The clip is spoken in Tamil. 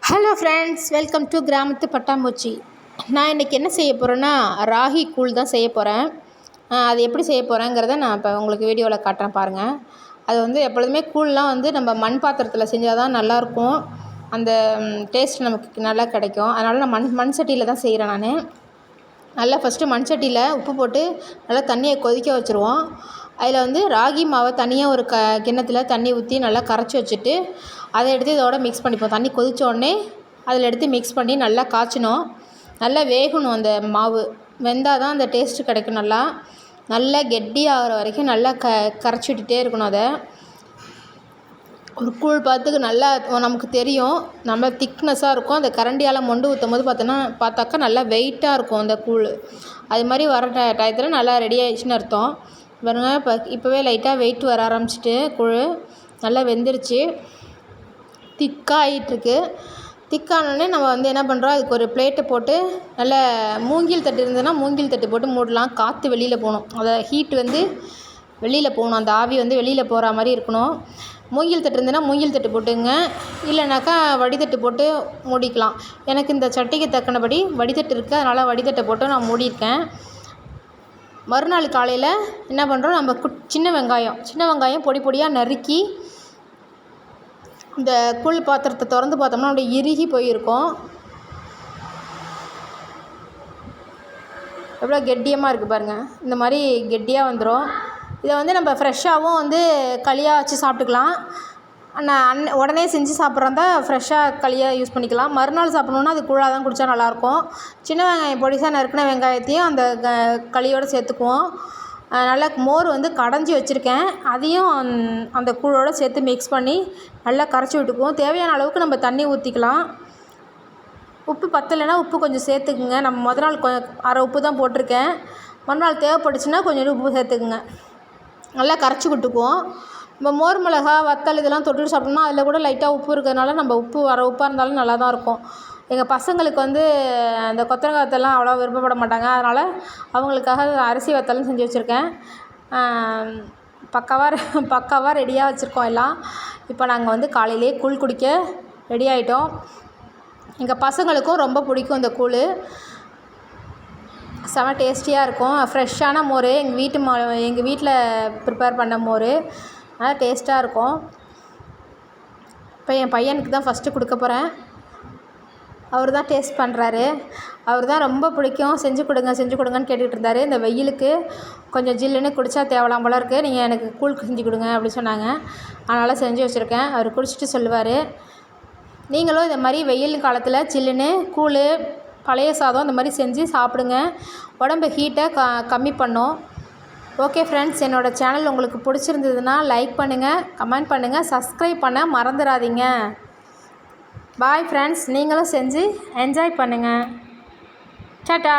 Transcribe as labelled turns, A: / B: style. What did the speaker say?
A: ஹலோ ஃப்ரெண்ட்ஸ், வெல்கம் டு கிராமத்து பட்டாம்பூச்சி. நான் இன்றைக்கி என்ன செய்ய போகிறேன்னா, ராகி கூழ் தான் செய்ய போகிறேன். அது எப்படி செய்ய போகிறேங்கிறத நான் இப்போ உங்களுக்கு வீடியோவில் காட்டுறேன் பாருங்கள். அது எப்பொழுதுமே கூழ்லாம் நம்ம மண் பாத்திரத்தில் செஞ்சால் தான் நல்லாயிருக்கும். அந்த டேஸ்ட் நமக்கு நல்லா கிடைக்கும். அதனால் நான் மண் சட்டியில் தான் செய்கிறேன். நான் நல்லா ஃபஸ்ட்டு மண் சட்டியில் உப்பு போட்டு நல்லா தண்ணியை கொதிக்க வச்சுருவோம். அதில் ராகி மாவை தனியாக ஒரு கிண்ணத்தில் தண்ணி ஊற்றி நல்லா கரைச்சி வச்சுட்டு அதை எடுத்து இதோட மிக்ஸ் பண்ணிப்போம். தண்ணி கொதித்த உடனே அதில் எடுத்து மிக்ஸ் பண்ணி நல்லா காய்ச்சணும். நல்லா வேகணும். அந்த மாவு வெந்தால் தான் அந்த டேஸ்ட்டு கிடைக்கும். நல்லா கெட்டியாகிற வரைக்கும் நல்லா கரைச்சி விட்டுட்டே இருக்கணும். அதை ஒரு கூழ் பார்த்துக்கு நல்லா நமக்கு தெரியும். நம்ம திக்னஸாக இருக்கும். அந்த கரண்டியால் மொண்டு ஊற்றும் போது பார்த்தாக்கா நல்லா வெயிட்டாக இருக்கும் அந்த கூழ். அது மாதிரி வர டயத்தில் நல்லா ரெடி ஆகிடுச்சின்னு அர்த்தம். பாருங்க, இப்போவே லைட்டாக வெயிட் வர ஆரம்பிச்சிட்டு கூழ் நல்லா வெந்துருச்சு. திக்காகிட்டுருக்கு. திக்கானோடனே நம்ம என்ன பண்ணுறோம், அதுக்கு ஒரு பிளேட்டை போட்டு நல்லா மூங்கில் தட்டு இருந்ததுன்னா மூங்கில் தட்டு போட்டு மூடலாம். காற்று வெளியில் போகணும். அதை ஹீட் வெளியில் போகணும். அந்த ஆவி வெளியில் போகிற மாதிரி இருக்கணும். மூங்கில் தட்டு இருந்ததுன்னா மூங்கில் தட்டு போட்டுங்க. இல்லைனாக்கா வடிதட்டு போட்டு மூடிக்கலாம். எனக்கு இந்த சட்டிக்கு தக்கனபடி வடிதட்டு இருக்குது, அதனால் வடிதட்டை போட்டு நான் மூடியிருக்கேன். மறுநாள் காலையில் என்ன பண்ணுறோம், நம்ம சின்ன வெங்காயம் பொடி பொடியாக நறுக்கி இந்த கூழ் பாத்திரத்தை திறந்து பார்த்தோம்னா அப்படியே இறுகி போயிருக்கும். எவ்வளோ கெட்டியமாக இருக்குது பாருங்கள். இந்த மாதிரி கெட்டியாக வந்துடும். இதை நம்ம ஃப்ரெஷ்ஷாகவும் களியாக வச்சு சாப்பிட்டுக்கலாம். உடனே செஞ்சு சாப்பிட்றதா ஃப்ரெஷ்ஷாக களியாக யூஸ் பண்ணிக்கலாம். மறுநாள் சாப்பிட்ணுன்னா அது கூழாக தான் குடித்தா நல்லாயிருக்கும். சின்ன வெங்காயம் பொடிசாக நறுக்கின வெங்காயத்தையும் அந்த களியோடு சேர்த்துக்குவோம். நல்லா மோர் கடைஞ்சி வச்சுருக்கேன். அதையும் அந்த கூழோடு சேர்த்து மிக்ஸ் பண்ணி நல்லா கரைச்சி விட்டுக்குவோம். தேவையான அளவுக்கு நம்ம தண்ணி ஊற்றிக்கலாம். உப்பு பத்தலைன்னா உப்பு கொஞ்சம் சேர்த்துக்குங்க. நம்ம முதல் நாள் அரை உப்பு தான் போட்டிருக்கேன். மறுநாள் தேவைப்பட்டுச்சுன்னா கொஞ்சம் உப்பு சேர்த்துக்குங்க. நல்லா கரைச்சி விட்டுக்குவோம். நம்ம மோர் மிளகா வத்தல் இதெல்லாம் தொட்டுட்டு சாப்பிட்டோம்னா அதில் கூட லைட்டாக உப்பு இருக்கிறதுனால நம்ம அரை உப்பாக இருந்தாலும் நல்லா தான் இருக்கும். எங்கள் பசங்களுக்கு அந்த கொத்தரங்காய் வத்தல்லாம் அவ்வளோ விருப்பப்பட மாட்டாங்க. அதனால் அவங்களுக்காக அரிசி வத்தலும் செஞ்சு வச்சுருக்கேன். பக்காவாக ரெடியாக வச்சுருக்கோம் எல்லாம். இப்போ நாங்கள் காலையிலே கூழ் குடிக்க ரெடி ஆகிட்டோம். எங்கள் பசங்களுக்கும் ரொம்ப பிடிக்கும் இந்த கூழ். செம டேஸ்டியாக இருக்கும். ஃப்ரெஷ்ஷான மோர், எங்கள் வீட்டில் ப்ரிப்பேர் பண்ண மோர், நல்லா டேஸ்ட்டாக இருக்கும். இப்போ என் பையனுக்கு தான் ஃபஸ்ட்டு கொடுக்க போகிறேன். அவர் தான் டேஸ்ட் பண்ணுறாரு. அவர் தான் ரொம்ப பிடிக்கும். செஞ்சு கொடுங்கன்னு கேட்டுக்கிட்டு இருந்தார். இந்த வெயிலுக்கு கொஞ்சம் ஜில்லுன்னு குடித்தா தேவலாம் போல இருக்குது, நீங்கள் எனக்கு கூழ் செஞ்சு கொடுங்க அப்படின்னு சொன்னாங்க. அதனால் செஞ்சு வச்சுருக்கேன். அவர் குடிச்சிட்டு சொல்லுவார். நீங்களும் இந்த மாதிரி வெயில் காலத்தில் ஜில்லுன்னு கூழ், பழைய சாதம் இந்த மாதிரி செஞ்சு சாப்பிடுங்க. உடம்பு ஹீட்டை கம்மி பண்ணும். ஓகே ஃப்ரெண்ட்ஸ், என்னோடய சேனல் உங்களுக்கு பிடிச்சிருந்ததுன்னா லைக் பண்ணுங்கள், கமெண்ட் பண்ணுங்கள், சப்ஸ்கிரைப் பண்ண மறந்துடாதீங்க. பாய் ஃப்ரெண்ட்ஸ், நீங்களும் செஞ்சு என்ஜாய் பண்ணுங்கள். டாடா.